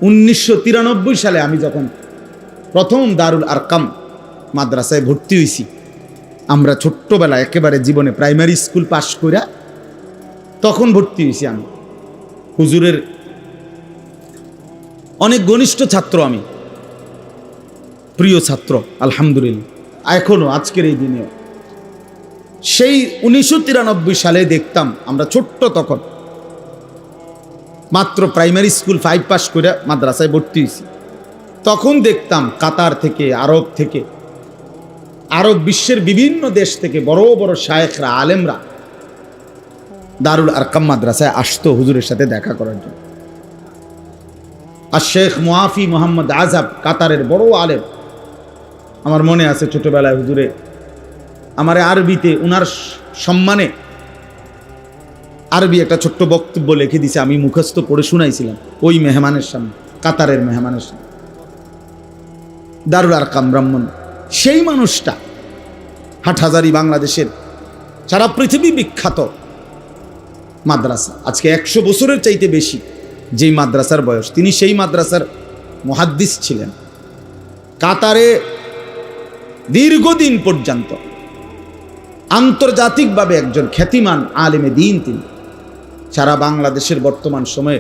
1993 সালে আমি যখন প্রথম দারুল আরকাম মাদ্রাসায় ভর্তি হয়েছি, আমরা ছোট্টবেলায় একেবারে জীবনে প্রাইমারি স্কুল পাশ করে তখন ভর্তি হয়েছি। আমি হুজুরের অনেক ঘনিষ্ঠ ছাত্র, আমি প্রিয় ছাত্র আলহামদুলিল্লাহ, এখনো আজকের এই দিনেও। সেই 1993 সালে দেখতাম, আমরা ছোট্ট তখন, মাত্র প্রাইমারি স্কুল 5 পাস করে মাদ্রাসায় ভর্তি হয়েছি। তখন দেখতাম কাতার থেকে, আরব বিশ্বের বিভিন্ন দেশ থেকে বড় বড় শায়েখরা, আলেমরা দারুল আরকাম মাদ্রাসায় আসতো হুজুরের সাথে দেখা করার জন্য। আর শেখ মুআফি মোহাম্মদ আজাব, কাতারের বড় আলেম, আমার মনে আছে ছোটবেলায় হুজুরে আমার আরবিতে উনার সম্মানে আরবি একটা ছোট্ট বক্তব্য লিখে দিছে, আমি মুখস্থ পড়ে শুনাইছিলাম ওই মেহমানের সামনে, কাতারের মেহমানের সামনে। দারুল আরকাম ব্রাহ্মণ, সেই মানুষটা হাটহাজারী, বাংলাদেশের সারা পৃথিবী বিখ্যাত মাদ্রাসা, আজকে 100 বছরের চাইতে বেশি যেই মাদ্রাসার বয়স, তিনি সেই মাদ্রাসার মুহাদ্দিস ছিলেন। কাতারে দীর্ঘদিন পর্যন্ত আন্তর্জাতিকভাবে একজন খ্যাতিমান আলেমে দ্বীন তিনি। সারা বাংলাদেশের বর্তমান সময়ে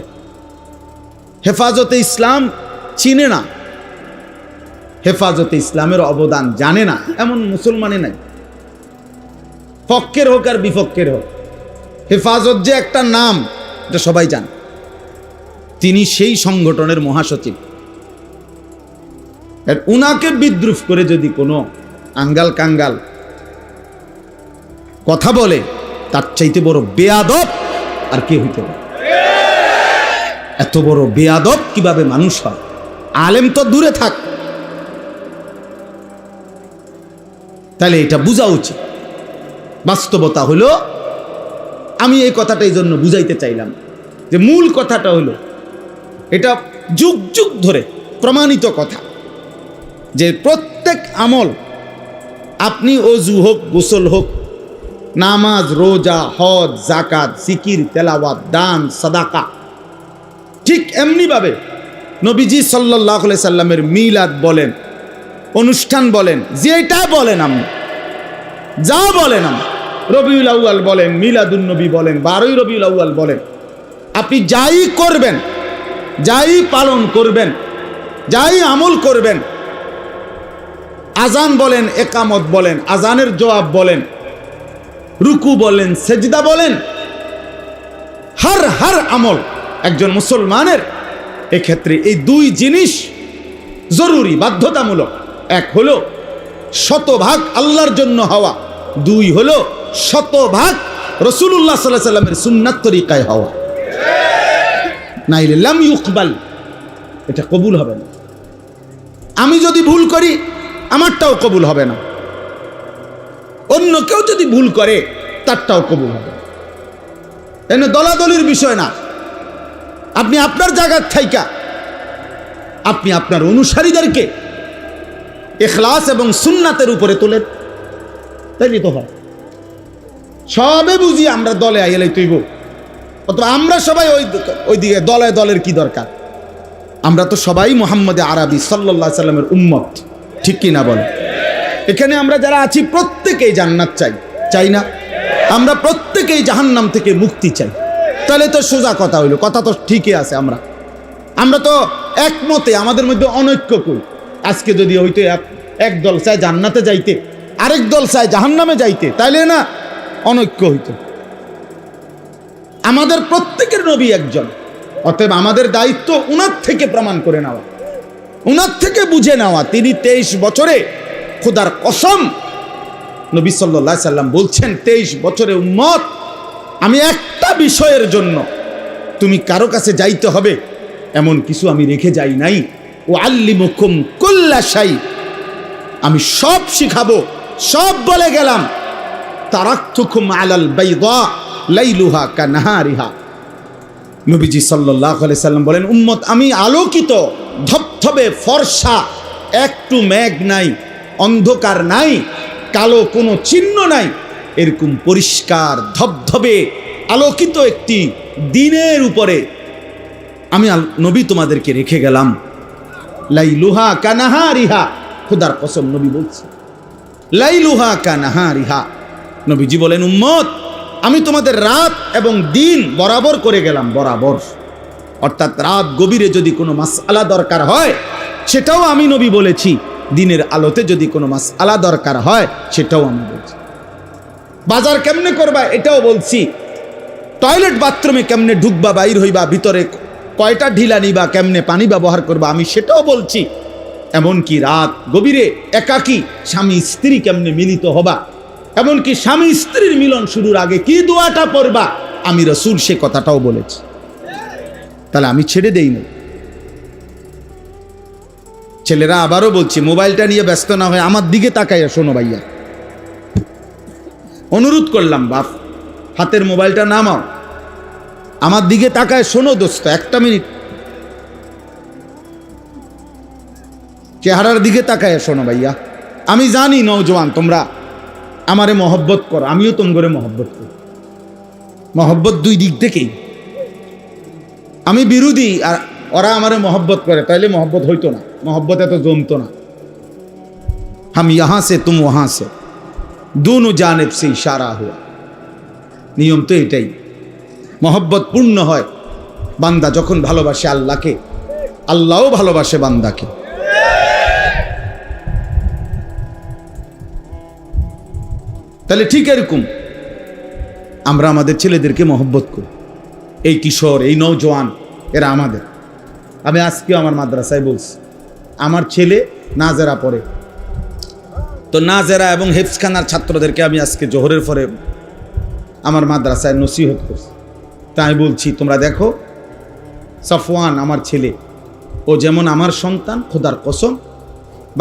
হেফাজতে ইসলাম চিনে না, হেফাজতে ইসলামের অবদান জানে না এমন মুসলমানে নাই, পক্ষের হোক আর বিপক্ষের হোক। হেফাজত যে একটা নাম, এটা সবাই জানে। তিনি সেই সংগঠনের মহাসচিব। উনাকে বিদ্রুপ করে যদি কোনো আঙ্গাল কাঙ্গাল কথা বলে, তার চাইতে বড় বেয়াদব আর কে হইতে পারে? এত বড় বেয়াদব কিভাবে মানুষ হয়? আলেম তো দূরে থাক। তাহলে এটা বোঝা উচিত। বাস্তবতা হলো, আমি এই কথাটা এই জন্য বুঝাইতে চাইলাম যে মূল কথাটা হলো, এটা যুগ যুগ ধরে প্রমাণিত কথা যে প্রত্যেক আমল, আপনি অজু হোক, গোসল হোক, নামাজ, রোজা, হজ, যাকাত, জিকির, তেলাওয়াত, দান, সাদাকা, ঠিক এমনিভাবে নবীজি সাল্লাল্লাহু আলাইহি সাল্লামের মিলাদ বলেন, অনুষ্ঠান বলেন, যেটা বলেন, আপনি যা বলেন, আপনি রবিউল আউয়াল বলেন, মিলাদুন নবী বলেন, 12ই রবিউল আউয়াল বলেন, আপনি যাই করবেন, যাই পালন করবেন, যাই আমল করবেন, আজান বলেন, একামত বলেন, আজানের জবাব বলেন, রুকু বলেন, সেজদা বলেন, হর আমল একজন মুসলমানের এক্ষেত্রে এই দুই জিনিস জরুরি, বাধ্যতামূলক। এক হলো শতভাগ আল্লাহর জন্য হওয়া, দুই হলো শতভাগ রাসূলুল্লাহ সাল্লাল্লাহু আলাইহি সাল্লামের সুন্নাত তরিকায় হওয়া। নাইলে লাম ইউকবাল, এটা কবুল হবে না। আমি যদি ভুল করি, আমারটাও কবুল হবে না। অন্য কেউ যদি ভুল করে, তারটাও কবুল হবে না। এনে দলাদলির বিষয় না। আপনি আপনার জায়গার থাইকা আপনি আপনার অনুসারীদেরকে ইখলাস এবং সুন্নাতের উপরে তোলেন, তাইলে তো হয়। সবে বুঝি আমরা দলে আইলে তৈব, অথবা আমরা সবাই ওইদিকে দলের কি দরকার? আমরা তো সবাই মুহাম্মদ আরবি সাল্লাল্লাহু আলাইহি সাল্লামের উম্মত, ঠিক কি না বলেন? এখানে আমরা যারা আছি প্রত্যেকেই জান্নাত চাই না? আমরা প্রত্যেকেই জাহান্নাম থেকে মুক্তি চাই। তাহলে তো সোজা কথা হইল, কথা তো ঠিকই আছে। আমরা তো একমতে, আমাদের মধ্যে অনৈক্য কই। আজকে যদি হইতো এক দল চায় জান্নাতে যাইতে, আরেক দল চায় জাহান্নামে যাইতে, তাইলে না অনৈক্য হইতো। আমাদের প্রত্যেকের নবী একজন, অতএব আমাদের দায়িত্ব উনার থেকে প্রমাণ করে নেওয়া, উনার থেকে বুঝে নেওয়া। তিনি 23 বছরে, খোদার কসম, নবী সাল্লাল্লাহু আলাইহি সাল্লাম বলছেন, 23 বছরে উম্মত, আমি একটা বিষয়ের জন্য তুমি কারো কাছে যাইতে হবে এমন কিছু আমি রেখে যাই নাই। ওয়াল্লিমুকুম কুল্লা শাই, আমি সব শিখাবো, সব বলে গেলাম। তারাকতুকুম আলাল বাইদা লাইলুহা কানাহারিহা। নবীজি সাল্লাল্লাহু আলাইহি সাল্লাম বলেন, উম্মত, আমি আলোকিত, ধবধবে ফর্সা, একটু মেঘ নাই, অন্ধকার নাই, কালো কোনো চিহ্ন নাই, এরকম পরিষ্কার ধবধবে আলোকিত একটি দিনের উপরে আমি নবী তোমাদেরকে রেখে গেলাম লাইলুহা কানাহারিহা, খোদার কসম নবী বলছে লাইলুহা কানাহারিহা। নবীজি বলেন, উম্মত আমি তোমাদের রাত এবং দিন বরাবর করে গেলাম, বরাবর। অর্থাৎ রাত গভীরে যদি কোনো মাসআলা দরকার হয় সেটাও আমি নবী বলেছি, দিনের আলোতে যদি কোনো মাসআলা দরকার হয় সেটাও আমি বলছি। বাজার কেমনে করবা এটাও বলছি, টয়লেট বাথরুমে কেমনে ঢুকবা বাইর হইবা, ভিতরে কয়টা ঢিলা নিবা, কেমনে পানি ব্যবহার করবা আমি সেটাও বলছি। এমনকি রাত গভীরে একাকী স্বামী স্ত্রী কেমনে মিলিত হবা, এমনকি স্বামী স্ত্রীর মিলন শুরুর আগে কি দোয়াটা পড়বা আমি রাসূল সে কথাটাও বলেছি। তাহলে আমি ছেড়ে দেই না। ছেলেরা আবারও বলছি, মোবাইলটা নিয়ে ব্যস্ত না হয়ে আমার দিকে তাকাইয়া শোনো ভাইয়া, অনুরোধ করলাম বাপ, হাতের মোবাইলটা নামাও, আমার দিকে তাকায় শোনো দোস্ত, একটা মিনিট চেহারার দিকে তাকায় শোনো ভাইয়া। আমি জানি নওজোয়ান তোমরা আমারে মহব্বত করো, আমিও তোমারে মহব্বত করি, মহব্বত দুই দিক থেকেই। আমি বিরোধী আর ওরা আমারে মহব্বত করে, তাইলে মহব্বত হইতো না, মহব্বত এত জমতো না। হাম ইহাঁ সে তুম ওহাঁ সে, দোনো জানেব সে ইশারা হুয়া। নিয়ম তো এটাই। মহব্বত পূর্ণ হয় বান্দা যখন ভালোবাসে আল্লাহকে, আল্লাহও ভালোবাসে বান্দাকে। তাহলে ঠিক এরকম আমরা আমাদের ছেলেদেরকে মহব্বত করি। এই কিশোর, এই নওজোয়ান, এরা আমাদের। আমি আজকেও আমার মাদ্রাসায় বলছি, আমার ছেলে নাজেরা পড়ে, তো নাজেরা এবং হেফজখানার ছাত্রদেরকে আমি আজকে জোহরের পরে আমার মাদ্রাসায় নসিহত করছি। তাই বলছি, তোমরা দেখো সফওয়ান আমার ছেলে, ও যেমন আমার সন্তান, খোদার কসম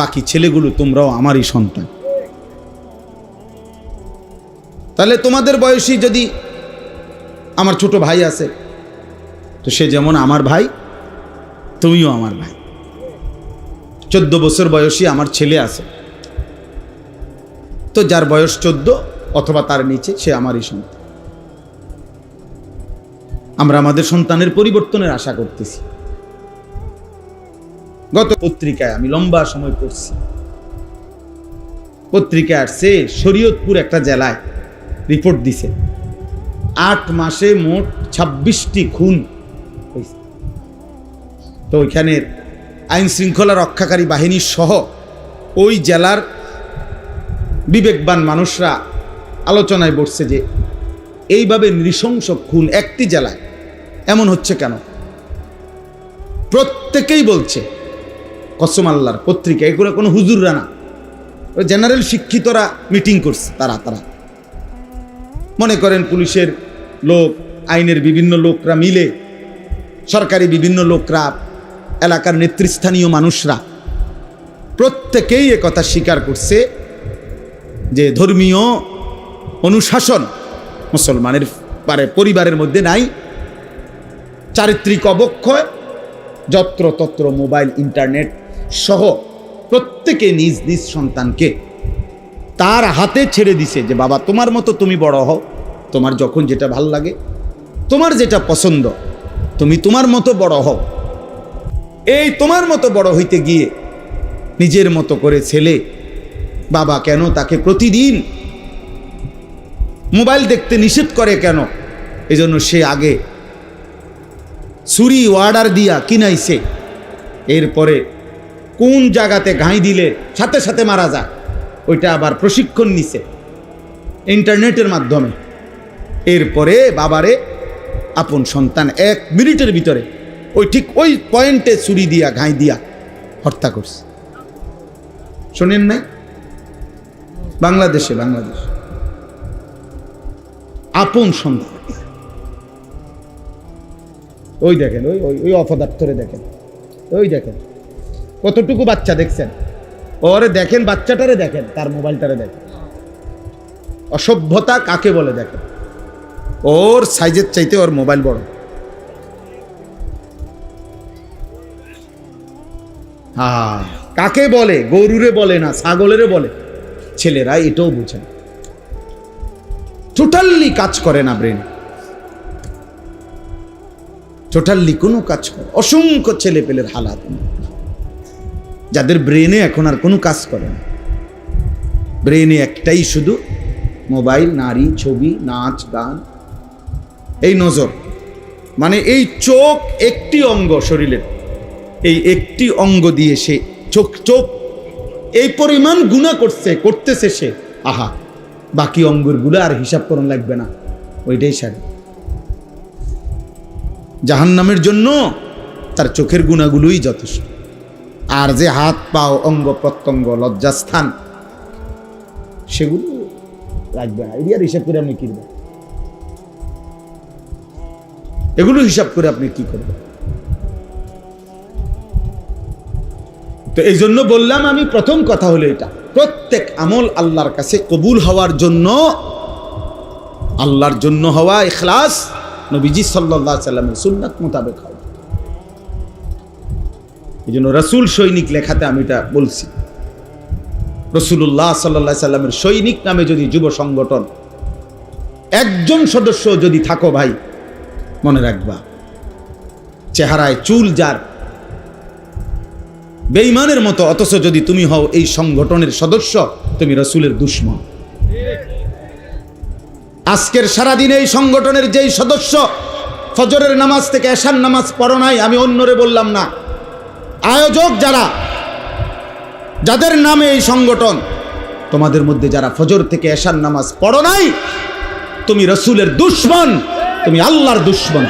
বাকি ছেলেগুলো তোমরাও আমারই সন্তান। তাহলে তোমাদের বয়সী যদি আমার ছোট ভাই আছে, তো সে যেমন আমার ভাই, তুমিও আমার ভাই। 14 বছর বয়সী আমার ছেলে আছে, তো যার বয়স 14 অথবা তার নিচে সে আমারই সন্তান। আমরা আমাদের সন্তানের পরিবর্তনের আশা করতেছি। গত পত্রিকায় আমি লম্বা সময় পড়ছি, পত্রিকায় আসছে শরীয়তপুর একটা জেলায় রিপোর্ট দিছে 8 মাসে মোট 26টি খুন হয়েছে। তো ওইখানের আইন শৃঙ্খলা রক্ষাকারী বাহিনী সহ ওই জেলার বিবেকবান মানুষরা আলোচনায় বসছে যে এইভাবে নৃশংস খুন একটি জেলায় এমন হচ্ছে কেন। প্রত্যেকেই বলছে, কসম আল্লাহর, পত্রিকা এগুলো কোনো হুজুররা না, ওই জেনারেল শিক্ষিতরা মিটিং করছে। তারা মনে করেন পুলিশের লোক, আইনের বিভিন্ন লোকরা মিলে, সরকারি বিভিন্ন লোকরা, এলাকার নেতৃস্থানীয় মানুষরা প্রত্যেকেই একথা স্বীকার করছে যে ধর্মীয় অনুশাসন মুসলমানের পরিবারের মধ্যে নাই। চারিত্রিক অবক্ষয়, যত্রতত্র মোবাইল, ইন্টারনেট সহ প্রত্যেকে নিজ নিজ সন্তানকে তার হাতে ছেড়ে দিছে যে বাবা তোমার মতো তুমি বড় হও, তোমার যখন যেটা ভাল লাগে, তোমার যেটা পছন্দ, তুমি তোমার মতো বড় হও। এই তোমার মতো বড় হইতে গিয়ে নিজের মতো করে ছেলে, বাবা কেন তাকে প্রতিদিন মোবাইল দেখতে নিষেধ করে কেন? এজন্য সে আগে ছুরি অর্ডার দিয়া কিনাইছে, এরপরে কোন জায়গাতে ঘাই দিলে সাথে সাথে মারা যায় ওইটা আবার প্রশিক্ষণ নিছে ইন্টারনেটের মাধ্যমে। এরপরে বাবারে আপন সন্তান 1 মিনিটের ভিতরে ঠিক ওই পয়েন্টে ছুরি দিয়া ঘাই দিয়া হত্যা করছে। শোনেন নাই? বাংলাদেশ আপন সন্তান। ওই দেখেন, ওই অপদার্থরে দেখেন, ওই দেখেন কতটুকু বাচ্চা দেখছেন, ওরে দেখেন, বাচ্চাটারে দেখেন, তার মোবাইলটারে দেখেন। অসভ্যতা কাকে বলে দেখেন, ওর সাইজের চাইতে ওর মোবাইল বড়। কাকে বলে? গরুরে বলে না, ছাগলেরে বলে। ছেলেরা এটাও বুঝে না, টোটালি কাজ করে না ব্রেন। টোটালি কোনো কাজ করে। অসংখ্য ছেলে পেলের হালাত, যাদের ব্রেনে এখন আর কোনো কাজ করে না, ব্রেনে একটাই শুধু মোবাইল, নারী, ছবি, নাচ, গান। এই নজর মানে এই চোখ একটি অঙ্গ শরীরের, এই একটি অঙ্গ দিয়ে সে চোখ এই পরিমাণ গুনাহ করতেছে সে, আহা, বাকি অঙ্গগুলো আর হিসাব করুন লাগবে না, ওইটাই সারে। জাহান্নামের জন্য তার চোখের গুনাহগুলোই যথেষ্ট। আর যে হাত পাও, অঙ্গ প্রত্যঙ্গ, লজ্জাস্থান, সেগুলো লাগবে না। এরিয়ার হিসাব করে আপনি কি করবেন? এগুলো হিসাব করে আপনি কি করবেন? তো এই জন্য বললাম, আমি প্রথম কথা হলো এটা, প্রত্যেক আমল আল্লাহর কাছে কবুল হওয়ার জন্য, আল্লাহর জন্য হওয়া, ইখলাস, নবীজি সাল্লাল্লাহু আলাইহি সাল্লামের সুন্নাত মোতাবেক হওয়া। এই জন্য রাসূল সৈনিক লেখাতে আমি এটা বলছি। রাসূলুল্লাহ সাল্লাল্লাহু আলাইহি সাল্লামের সৈনিক নামে যদি যুব সংগঠন একজন সদস্য যদি থাকো ভাই, মনে রাখবা, চেহারায় চুল যার বেঈমানের মতো, অথচ যদি তুমি হও এই সংগঠনের সদস্য, তুমি রাসূলের দুশমন। আজকের সারাদিনে এই সংগঠনের যেই সদস্য ফজরের নামাজ থেকে এশার নামাজ পড়ো নাই, আমি অন্যরে বললাম না, আয়োজক যারা, যাদের নামে এই সংগঠন, তোমাদের মধ্যে যারা ফজর থেকে এশার নামাজ পড়ো নাই, তুমি রাসূলের দুশমন, তুমি আল্লাহর দুশমন,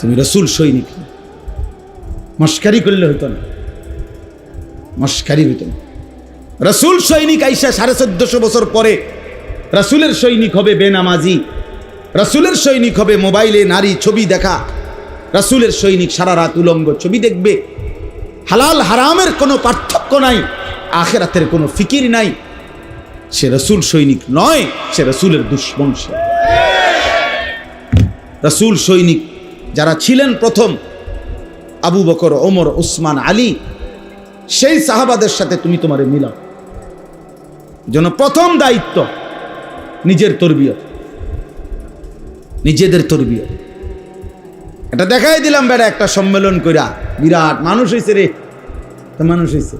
তুমি রাসূল সৈনিক। মস্কারি করলে হইতো না, মস্কারি হইতো না। রাসূল সৈনিক আইসা 1450 বছর পরে রাসূলের সৈনিক হবে বেনামাজি, রাসূলের সৈনিক হবে মোবাইলে নারী ছবি দেখা, রাসূলের সৈনিক সারা রাত উলঙ্গ ছবি দেখবে, হালাল হারামের কোনো পার্থক্য নাই, আখিরাতের কোনো ফিকির নাই, সে রাসূল সৈনিক নয়, সে রাসূলের দুশমন। সে রাসূল সৈনিক যারা ছিলেন প্রথম, আবু বকর, ওমর, উসমান, আলী, সেই সাহাবাদের সাথে তুমি তোমারে মিলাও। জন্য প্রথম দায়িত্ব নিজের তরবিয়ত, নিজেদের তরবিয়ত। এটা দেখাই দিলাম বেটা, একটা সম্মেলন কইরা, বিরাট মানুষ হয়েছে রে, তো মানুষ হয়েছে,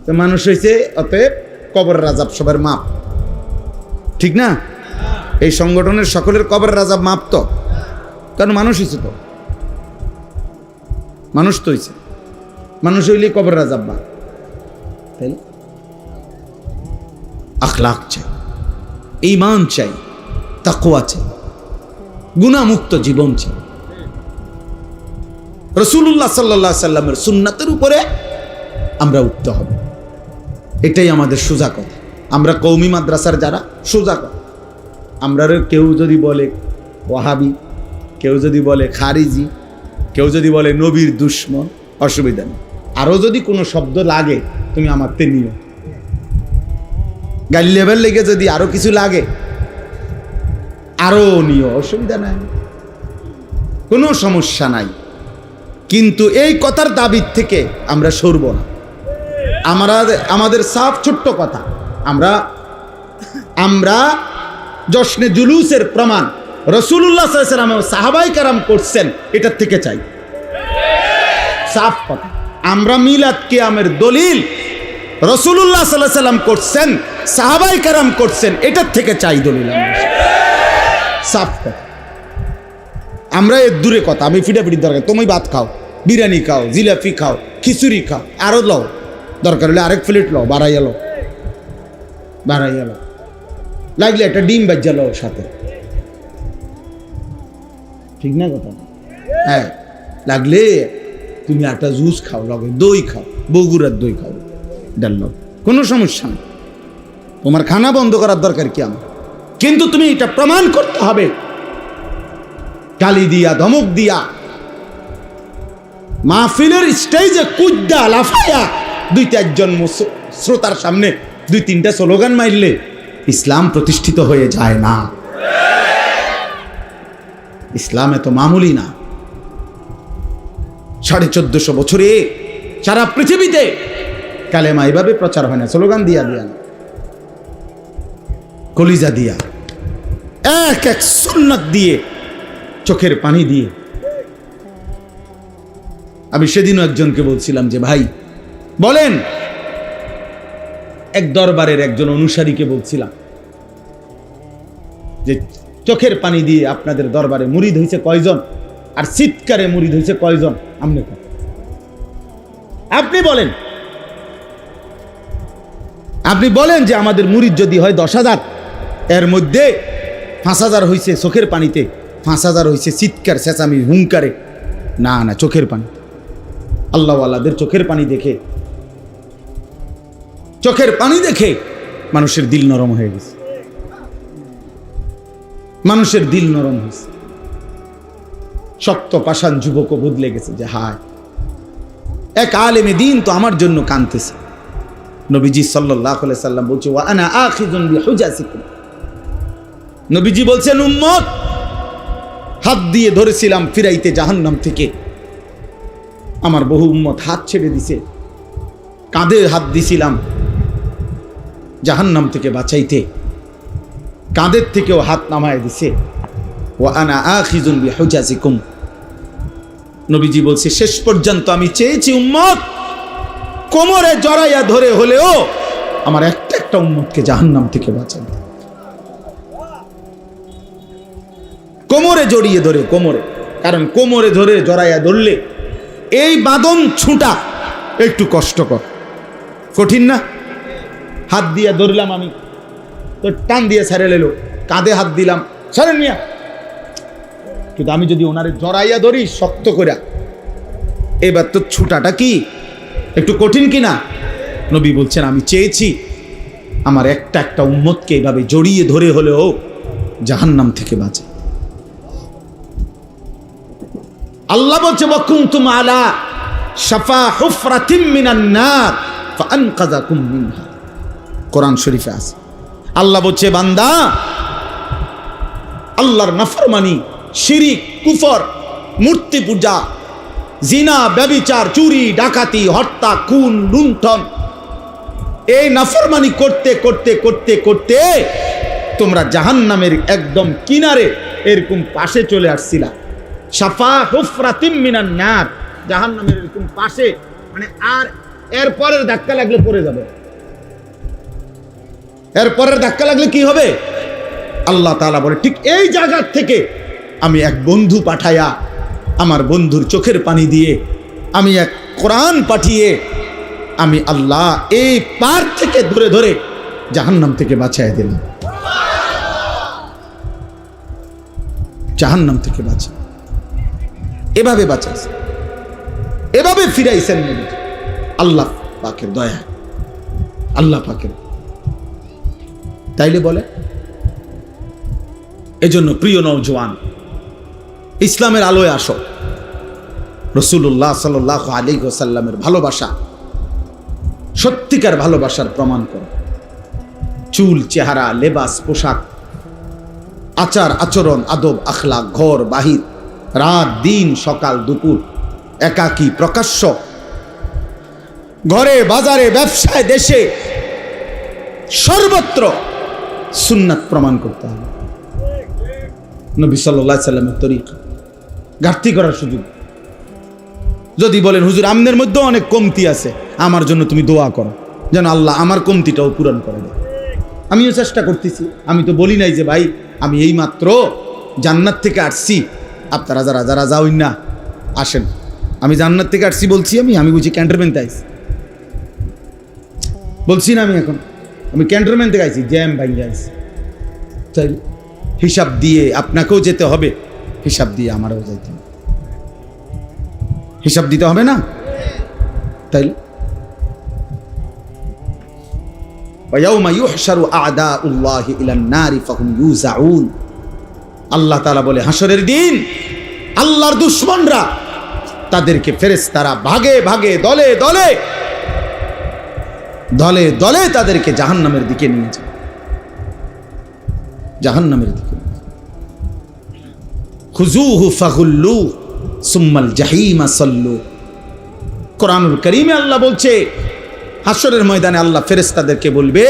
তো মানুষ হয়েছে, অতএব কবরের আযাব সবার মাপ, ঠিক না? এই সংগঠনের সকলের কবরের আযাব মাপ তো, কারণ মানুষ হয়েছে, তো মানুষ তো হয়েছে, মানুষ হইলে কবরের আযাব মাপ, তাই না? আখলাক চাই, ঈমান চাই, তাকওয়া চাই, গুনাহমুক্ত জীবন চাই। রাসূলুল্লাহ সাল্লাল্লাহু আলাইহি সাল্লামের সুন্নাতের উপরে আমরা উঠতে হবে, এটাই আমাদের সোজা কথা। আমরা কওমি মাদ্রাসার যারা, সোজা কথা। আমরা কেউ যদি বলে ওয়াহাবি, কেউ যদি বলে খারিজি, কেউ যদি বলে নবীর দুশমন, অসুবিধা নেই। আরও যদি কোনো শব্দ লাগে তুমি আমার তে নিও, গালি লেভেল লেগে যদি আরো কিছু লাগে আরো নিও, অসুবিধা নাই, কোনো সমস্যা নাই। কিন্তু এই কথার দাবির থেকে আমরা সরব না। আমাদের সাফ ছোট্ট কথা, আমরা জশ্নে জুলুসের প্রমাণ রাসূলুল্লাহ সাল্লাল্লাহু আলাইহি ওয়াসাল্লাম সাহাবায়ে কেরাম করছেন, এটার থেকে চাই। সাফ কথা। আমরা মিলাদ কিয়ামের দলিল রাসূলুল্লাহ সাল্লাল্লাহু আলাইহি ওয়াসাল্লাম করছেন, সাহাবায়ে কেরাম করছেন, এটার থেকে চাই দলিল। সাফ কথা। আমরা এর দূরে কথা, আমি ফিটাফিটির দরকার, তুমি ভাত খাও, বিরিয়ানি খাও, জিলাপি খাও, খিচুড়ি খাও, আরো লও, দরকার হলে আরেক প্লেট লও, বাড়াইয়া লও, লাগলে একটা ডিম বাজ্জা লও সাথে, ঠিক না কথা? হ্যাঁ, লাগলে তুমি একটা জুস খাও, লগে দই খাও, বগুড়ার দই খাও, ডাল লও, কোনো সমস্যা নেই। তোমার খানা বন্ধ করার দরকার কি আমার? কিন্তু তুমি এটা প্রমাণ করতে হবে, গালি দিয়া, ধমক দিয়া, মাহফিলের স্টেজে কুদ্দা লাফায়া 2-4 জন শ্রোতার সামনে 2-3টা স্লোগান মারলে ইসলাম প্রতিষ্ঠিত হয়ে যায় না। ইসলাম এত মামুলি না। 1450 বছরে সারা পৃথিবীতে কালেমা এভাবে প্রচার হয় না, স্লোগান দিয়া না, কলিজা দিয়া, এক এক সুন্নাত দিয়ে চোখের পানি দিয়ে। আমি সেদিনও একজনকে বলছিলাম যে ভাই বলেন, এক দরবারের একজন অনুসারীকে বলছিলাম যে চোখের পানি দিয়ে আপনাদের দরবারে মুরিদ হয়েছে কয়জন, আর চিৎকারে মুরিদ হয়েছে কয়জন? আপনি বলেন, আপনি বলেন যে আমাদের মুরিদ যদি হয় 10,000, এর মধ্যে 5,000 হয়েছে চোখের পানিতে, 5,000 হয়েছে চিৎকার চেঁচামি হুঙ্কারে। না না, চোখের পানি। আল্লাহওয়ালাদের চোখের পানি দেখে, চোখের পানি দেখে মানুষের দিল নরম হয়ে গেছে, মানুষের দিল নরম হয়েছে। শক্ত পাষাণ যুবকও বদলে গেছে যে হায়, এক আলেমে দিন তো আমার জন্য কাঁদতেছে। নবীজি সাল্লাল্লাহু আলাইহি সাল্লাম বলছে ওয়া আনা আখিযুন বিহুজাসিকুম, নবীজি বলছেন উম্মত, হাত দিয়ে ধরেছিলাম ফিরাইতে জাহান্নাম থেকে, আমার বহু উম্মত হাত ছেড়ে দিছে। কাঁধে হাত দিছিলাম জাহান্নাম থেকে বাঁচাইতে, কাঁধের থেকেও হাত নামায় দিছে। ওয়া আনা আখিযুন বিহুজাসিকুম, নবীজি বলছে শেষ পর্যন্ত আমি চেয়েছি উম্মত কোমরে জড়াইয়া ধরে হলেও আমার একটা একটা উম্মতকে জাহান্নাম থেকে বাঁচাবে। কোমরে জড়িয়ে ধরে, কোমরে, কারণ কোমরে ধরে জড়াইয়া ধরলে এই বাঁধন ছুটা একটু কষ্টকর, কঠিন না? হাত দিয়ে ধরলাম আমি, তো টান দিয়ে ছেড়ে লেলো, কাঁধে হাত দিলাম, ছাড়েন মিয়া। কিন্তু আমি যদি ওনারে জড়াইয়া ধরি শক্ত করে, এবার তো ছুটাটা কি একটু কঠিন কিনা? নবী বলছেন আমি চেয়েছি আমার একটা একটা উম্মতকে এইভাবে জড়িয়ে ধরে হলেও জাহান্নাম থেকে বাঁচে। আল্লাহ বলছে ওয়াকুনতুম আলা শাফা হুফরাতিম মিনান নার ফাআনকাযাকুম মিনহা, কোরআন শরীফে আছে। আল্লাহ বলছে বান্দা, আল্লাহর নাফরমানি, শিরিক, কুফর, মূর্তি পূজা, জিনা, ব্যভিচার, চুরি, ডাকাতি, হত্যা, খুন, লুণ্ঠন, এই নাফরমানি করতে করতে করতে করতে তোমরা জাহান্নামের একদম কিনারে এরকম পাশে চলে আসছিলা। শাফা হুফরাতিম মিনান নার, জাহান্নামের এরকম পাশে, মানে আর এর পরের ধাক্কা লাগলে পড়ে যাবে। এর পরের ধাক্কা লাগলে কি হবে? আল্লাহ তাআলা বলে ঠিক এই জায়গা থেকে আমি এক বন্ধু পাঠায়া, আমার বন্ধুর চোখের পানি দিয়ে, আমি এক কোরআন পাঠিয়ে, আমি আল্লাহ এই পার থেকে ধরে ধরে জাহান্নাম থেকে বাঁচায় দিলাম। জাহান্নাম থেকে বাঁচা, এভাবে বাঁচাইছে, এভাবে ফিরাইছেন আল্লাহ পাকের দয়া, আল্লাহ পাকের। তাইলে বলে এজন্য প্রিয় নওজোয়ান, ইসলামের আলোয় আসো, রাসূলুল্লাহ সাল্লাল্লাহু আলাইহি ওয়াসাল্লামের ভালোবাসা, সত্যিকার ভালোবাসার প্রমাণ করো। চুল, চেহারা, লেবাস, পোশাক, আচার আচরণ, আদব আখলাক, ঘর বাহির, রাত দিন, সকাল দুপুর, একাকী প্রকাশ্য, ঘরে বাজারে ব্যবসায় দেশে সর্বত্র সুন্নাত প্রমাণ করতে হবে। নবী সাল্লাল্লাহু আলাইহি সাল্লামের তরিকা ঘাটতি করার সুযোগ। যদি বলেন হুজুর আমনের মধ্যে অনেক কমতি আছে, আমার জন্য তুমি দোয়া করো যেন আল্লাহ আমার কমতিটাও পূরণ করে দেয়। আমিও চেষ্টা করতেছি, আমি তো বলি নাই যে ভাই আমি এই মাত্র জান্নাত থেকে আসছি, আপনারা যারা যারা যাওই না আসেন, আমি জান্নাত থেকে আসছি বলছি, আমি বুঝি ক্যান্টনমেন্টে আইছি বলছি না, আমি ক্যান্টনমেন্ট থেকে আইছি, জ্যাম ভাঙ্গে আইছি। তাই হিসাব দিয়ে আপনাকেও যেতে হবে, হিসাব দিয়ে আমারও যেতে হবে, হিসাব দিতে হবে না? তাই আল্লাহ তাআলা বলে হাসরের দিন আল্লাহর দুশমনরা তাদেরকে ফেরেশতারা ভাগে ভাগে দলে দলে দলে দলে তাদেরকে জাহান্নামের দিকে নিয়ে যায়, জাহান্নামের দিকে। খুযুহু ফাগুল্লু সুম্মাল জাহিমা সাল্লু, কোরআনুল কারীমে আল্লাহ বলছে হাসরের ময়দানে আল্লাহ ফেরেশতাদেরকে বলবে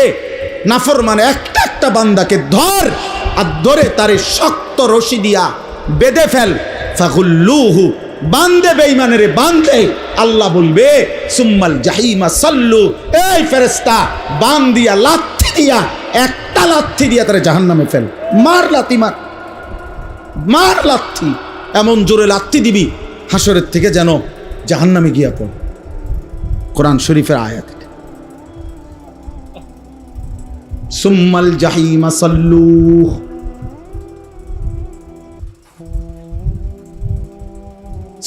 নাফরমান একটা একটা বান্দাকে ধর, আর ধরে তারে শক্ত রশি দিয়া বেঁধে ফেল, ফাগুল্লুহু, বান্দে বেঈমানের বান্দে। আল্লাহ বলবে সুম্মাল জাহিমা সাল্লু, এই ফেরেশতা বান দিয়া লাথি দিয়া, একটা লাথি দিয়া তারে জাহান্নামে ফেল। মার লাথি, মার মার লাথি, এমন জোরে লাথি দিবি হাসরের থেকে যেন জাহান্নামে গিয়া পড়। কোরআন শরীফের আয়াত। সুম্মাল জাহিমা সাল্লু,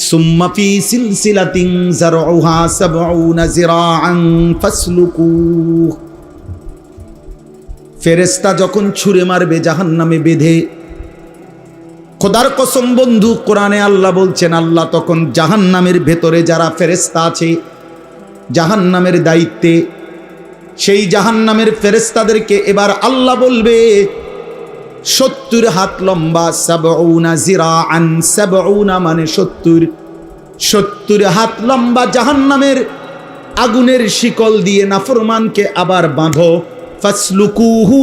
সুম্মা ফি সিলসিলাতিন যারউহা ৭০ যিরাআন ফাসলুকুহ। ফেরেশতা যখন ছুঁড়ে মারবে জাহান্নামে বেঁধে, খোদার কসম বন্ধু, কোরআনে আল্লাহ বলছেন, আল্লাহ তখন জাহান্নামের ভেতরে যারা ফেরেশতা আছে, জাহান্নামের দায়িত্বে, সেই জাহান্নামের ফেরেশতাদেরকে এবার আল্লাহ বলবে ৭০ হাত লম্বা, ৭০ যিরাআন, ৭০ মানে ৭০ হাত লম্বা জাহান্নামের আগুনের শিকল দিয়ে নাফরমানকে আবার বাঁধো। ফাসলুকুহু,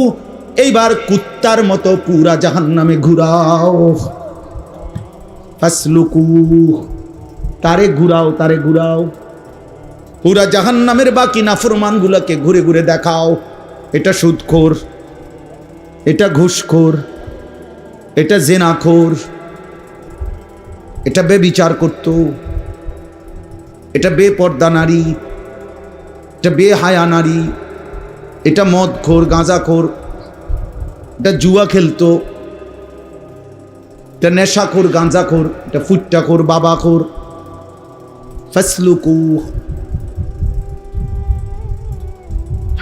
এইবার কুত্তার মতো পুরা জাহান্নামে ঘুরাও। ফাসলুকুহু, তারে ঘুরাও, তারে ঘুরাও, পুরা জাহান্নামের বাকি নাফরমানগুলোকে ঘুরে ঘুরে দেখাও। এটা সুদখোর, এটা ঘুষখোর, এটা জেনাখোর, এটা বেবিচার করত, এটা বেপর্দা নারী, এটা বেহায়া নারী, এটা মদখোর, গাঁজাখোর, এটা জুয়া খেলতো, এটা নেশাখোর, গাঁজাখোর, এটা ফুট্টাখোর, বাবাখোর। ফাসলুকু,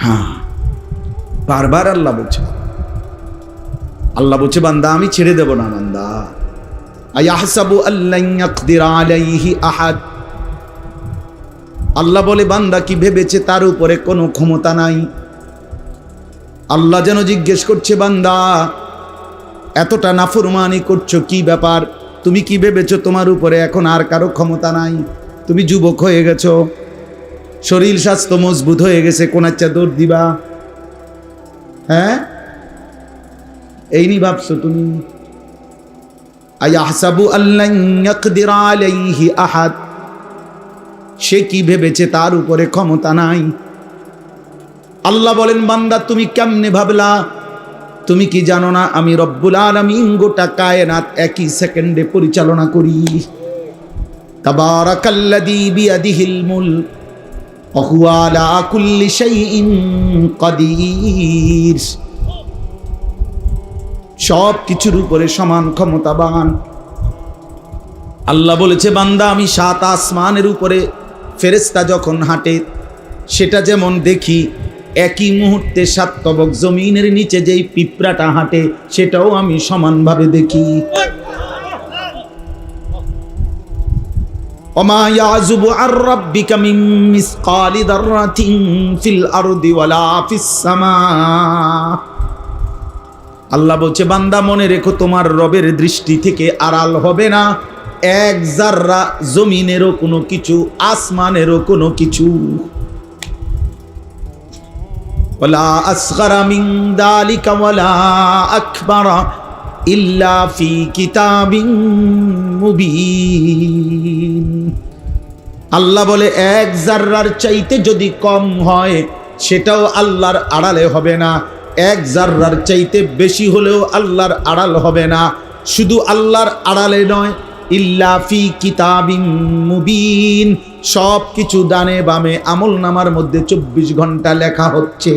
হ্যাঁ, বারবার আল্লাহ বলছে, আল্লাহ বলছে বান্দা আমি ছেড়ে দেব না। বান্দা আয়াহসাবু আল্লান ইয়াকদির আলাইহি আহাদ, আল্লাহ বলে বান্দা কি ভেবেছে তার উপরে কোনো ক্ষমতা নাই? আল্লাহ যেন জিজ্ঞেস করছে, বান্দা এতটা নাফরমানি করছো, কি ব্যাপার? তুমি কি ভেবেছো তোমার উপরে এখন আর কারো ক্ষমতা নাই? তুমি যুবক হয়ে গেছো, শরীর স্বাস্থ্য মজবুত হয়ে গেছে, কোন আচ্ছা দৌড় দিবা? হ্যাঁ, এই নি ভাবছো তুমি? আয়াহসাবু আল্লান ইয়াকদির আলাইহি আহাদ, সে কি ভেবেছে তার উপরে ক্ষমতা নাই? আল্লাহ বলেন, বান্দা তুমি কেমনে ভাবলা? তুমি কি জানো না আমি রব্বুল আলামিন গোটা কায়নাত একই সেকেন্ডে পরিচালনা করি? তাবারাকাল্লাযী বিয়াদিহিল মুলক ওয়া হুয়া আলা কুল্লি শাইইন কাদির। সব কিছুর উপরে সমান ক্ষমতাবান। আল্লাহ বলেছে, বান্দা আমি ৭ আসমানের উপরে ফেরেশতা যখন হাঁটে সেটা যেমন দেখি, একই মুহূর্তে ৭ তবক জমিনের নিচে যেই পিঁপড়াটা হাঁটে সেটাও আমি সমানভাবে দেখি। ওমা ইয়াযুবু আর রাব্বিকা মিন মিসকালি যাররাতিন ফিল আরদি ওয়ালা ফিস সামা। আল্লাহ বলছে, বান্দা মনে রেখো তোমার রবের দৃষ্টি থেকে আড়াল হবে না এক জাররা, জমিনেরও কোনো কিছু, আসমানেরও কোনো কিছু। ওয়ালা আসগারা মিন যালিকা ওয়ালা আকবারা ইল্লা ফি কিতাবিন মুবিন। আল্লাহ বলে, এক জাররার চাইতে যদি কম হয় সেটাও আল্লাহর আড়ালে হবে না, এক জাররার চাইতে বেশি হলেও আল্লাহর আড়াল হবে না। শুধু আল্লাহর আড়ালে নয়, ইল্লা ফি কিতাবিন মুবিন, সব কিছু ডানে বামে আমল নামার মধ্যে 24 ঘন্টা লেখা হচ্ছে।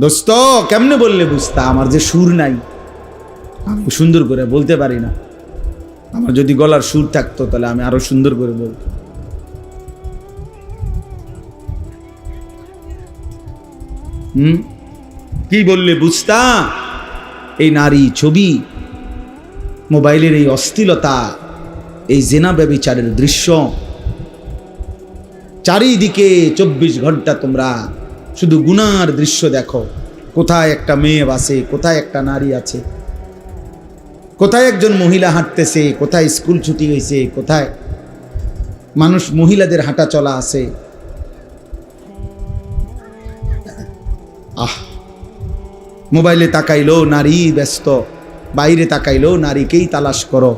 দোস্ত কেমনে বললে বুঝতা? আমার যে সুর নাই, আমি সুন্দর করে বলতে পারি না। আমার যদি গলার সুর থাকতো তাহলে আমি আরো সুন্দর করে বলতাম। কি বললে বুঝতা? এই নারী ছবি, মোবাইলের এই অশ্লীলতা, এই জেনা ব্যভিচারের দৃশ্য, চারিদিকে 24 ঘন্টা তোমরা শুধু গুনার দৃশ্য দেখো। কোথায় একটা মেয়ে বাসে, কোথায় একটা নারী আছে, কোথায় একজন মহিলা হাঁটতেছে, কোথায় স্কুল ছুটি হয়েছে, কোথায় মানুষ মহিলাদের হাঁটা চলা আছে। মোবাইলে তাকাইলেও নারী ব্যস্ত, বাইরে তাকাইলেও নারীকেই তালাশ করো।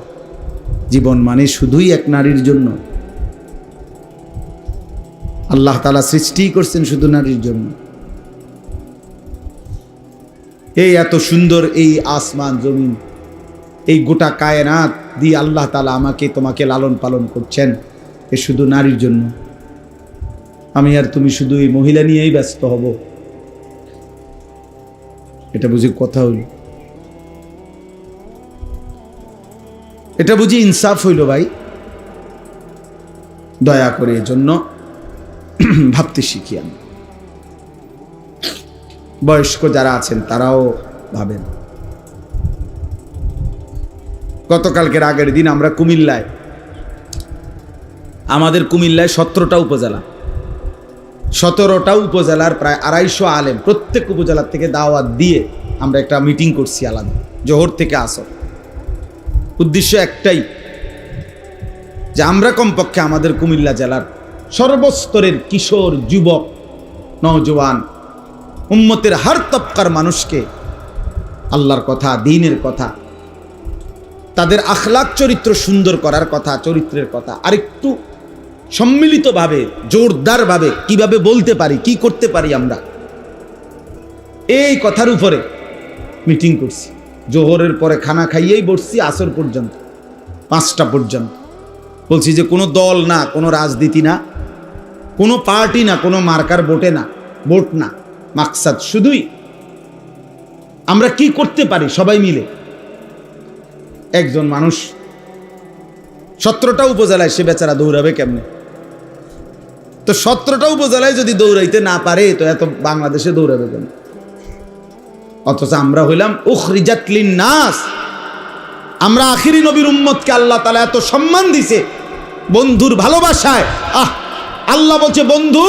জীবন মানে শুধুই এক নারীর জন্য। আল্লাহ তাআলা সৃষ্টি করছেন শুধু নারীর জন্য। এই এত সুন্দর এই আসমান জমিন, এই গোটা কায়নাত দিয়ে আল্লাহ তাআলা আমাকে তোমাকে লালন পালন করছেন, এ শুধু নারীর জন্য। আমি আর তুমি শুধু এই মহিলা নিয়েই ব্যস্ত হব, এটা বুঝি কথা হইল? এটা বুঝি ইনসাফ হইল ভাই? দয়া করে এজন্য ভাবতে শিখি। আমি বয়স্ক যারা আছেন তারাও ভাবেন। গতকালকের আগের দিন আমরা কুমিল্লায়, আমাদের কুমিল্লায় 17টা উপজেলা, 17টা উপজেলার প্রায় 250 আলেম, প্রত্যেক উপজেলার থেকে দাওয়াত দিয়ে আমরা একটা মিটিং করছি আলাদা, জোহর থেকে আসর। উদ্দেশ্য একটাই, যে আমরা কমপক্ষে আমাদের কুমিল্লা জেলার সর্বস্তরের কিশোর, যুবক, নওজোয়ান, উম্মতের হার তবকার মানুষকে আল্লাহর কথা, দ্বীনের কথা, তাদের আখলাক চরিত্র সুন্দর করার কথা, চরিত্রের কথা আরেকটু সম্মিলিতভাবে, জোরদারভাবে কিভাবে বলতে পারি, কি করতে পারি আমরা, এই কথার উপরে মিটিং করছি। জোহরের পরে খানা খাইয়েই বসছি আসর পর্যন্ত, 5টা পর্যন্ত। বলছি যে কোনো দল না, কোনো রাজনীতি না, কোনো পার্টি না, কোনো মার্কার ভোটে না, ভোট না, মাকসাদ শুধুই আমরা কি করতে পারি সবাই মিলে। একজন মানুষ 17টা উপজেলায়, সে বেচারা দৌড়াবে কেমনে? তো 17টা উপজেলায় যদি দৌড়াইতে না পারে, তো এত বাংলাদেশে দৌড়াবে কেন? অথচ আমরা হইলাম উখরিজাত লিন-নাস। আমরা আখিরি নবীর উম্মতকে আল্লাহ তাআলা এত সম্মান দিছে বন্ধুর ভালোবাসায়। আল্লাহ বলছে, বন্ধু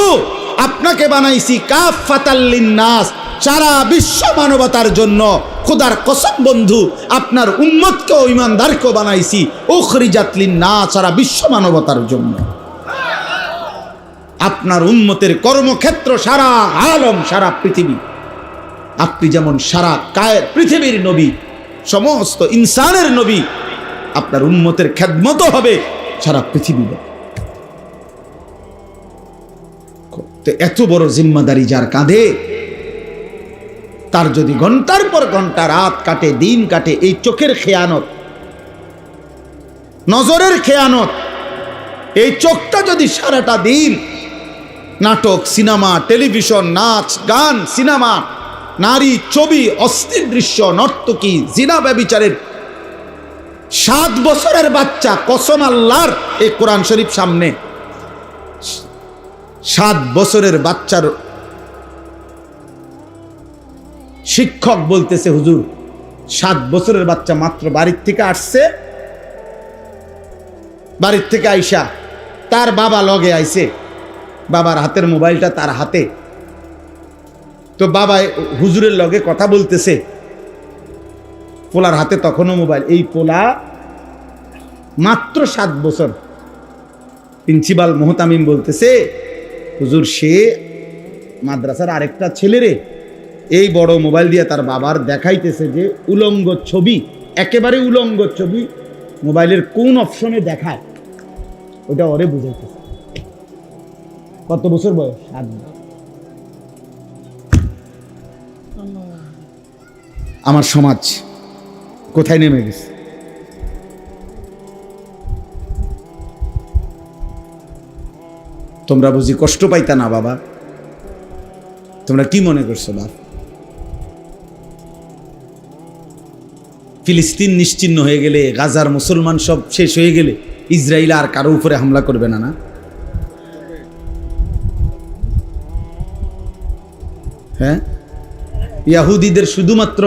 আপনাকে বানাইছি কাফাতাল লিন-নাস, সারা বিশ্ব মানবতার জন্য। খোদার কসম বন্ধু, আপনার উম্মতকেও ঈমানদারকেও বানাইছি উখরিজাত লিন-নাস, সারা বিশ্ব মানবতার জন্য। আপনার উম্মতের কর্মক্ষেত্র সারা আলম, সারা পৃথিবী। আপনি যেমন সারা পৃথিবীর নবী, সমস্ত ইনসানের নবী, আপনার উম্মতের খেদমত হবে সারা পৃথিবী। তো এত বড় জিম্মাদারি যার কাঁধে, তার যদি ঘন্টার পর ঘন্টা, রাত কাটে, দিন কাটে, এই চোখের খেয়ানত, নজরের খেয়ানত, এই চোখটা যদি সারাটা দিন নাটক, সিনেমা, টেলিভিশন, নাচ, গান, সিনেমা, নারী, ছবি, অস্থির দৃশ্য, নর্তকী, জিনা, ব্যভিচারের 7 বছরের বাচ্চা, কসম আল্লাহর, এই কোরআন শরীফ সামনে, 7 বছরের বাচ্চার শিক্ষক বলতেছে, হুজুর 7 বছরের বাচ্চা মাত্র বাড়ির থেকে আসছে, বাড়ির থেকে আইসা তার বাবা লগে আইছে, বাবার হাতের মোবাইলটা তার হাতে, তো বাবা হুজুরের লগে কথা বলতেছে, পোলার হাতে তখনও মোবাইল। এই পোলা মাত্র 7 বছর। প্রিন্সিপাল মোহতামিম বলতেছে, হুজুর সে মাদ্রাসার আরেকটা ছেলেরে এই বড় মোবাইল দিয়ে তার বাবার দেখাইতেছে যে উলঙ্গ ছবি, একেবারে উলঙ্গ ছবি মোবাইলের কোন অপশনে দেখায়, ওটা ওরে বুঝাইতেছে। কত বছর বয়স? 7 বছর। আমার সমাজ কোথায় নেমে গেছে? তোমরা বুঝি কষ্ট পাইতা না বাবা? তোমরা কি মনে করছো বাপ? ফিলিস্তিন নিশ্চিহ্ন হয়ে গেলে, গাজার মুসলমান সব শেষ হয়ে গেলে, ইসরায়েল আর কারো উপরে হামলা করবে না? না, হ্যাঁ? ইয়াহুদিদের শুধুমাত্র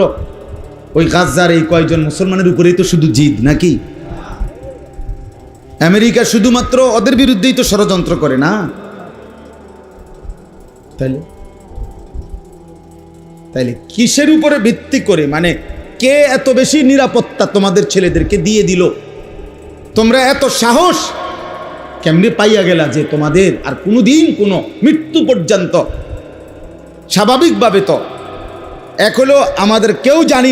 ওই গাজার এই কয়েকজন মুসলমানের উপরেই তো শুধু জিদ নাকি? আমেরিকা শুধুমাত্র ওদের বিরুদ্ধেই তো ষড়যন্ত্র করে না? তাইলে কিসের উপরে ভিত্তি করে, মানে কে এত বেশি নিরাপত্তা তোমাদের ছেলেদেরকে দিয়ে দিল? তোমরা এত সাহস কেমনে পাইয়া গেলা যে তোমাদের আর কোনোদিন কোনো মৃত্যু পর্যন্ত, স্বাভাবিকভাবে তো এক হলো আমাদের কেউ জানি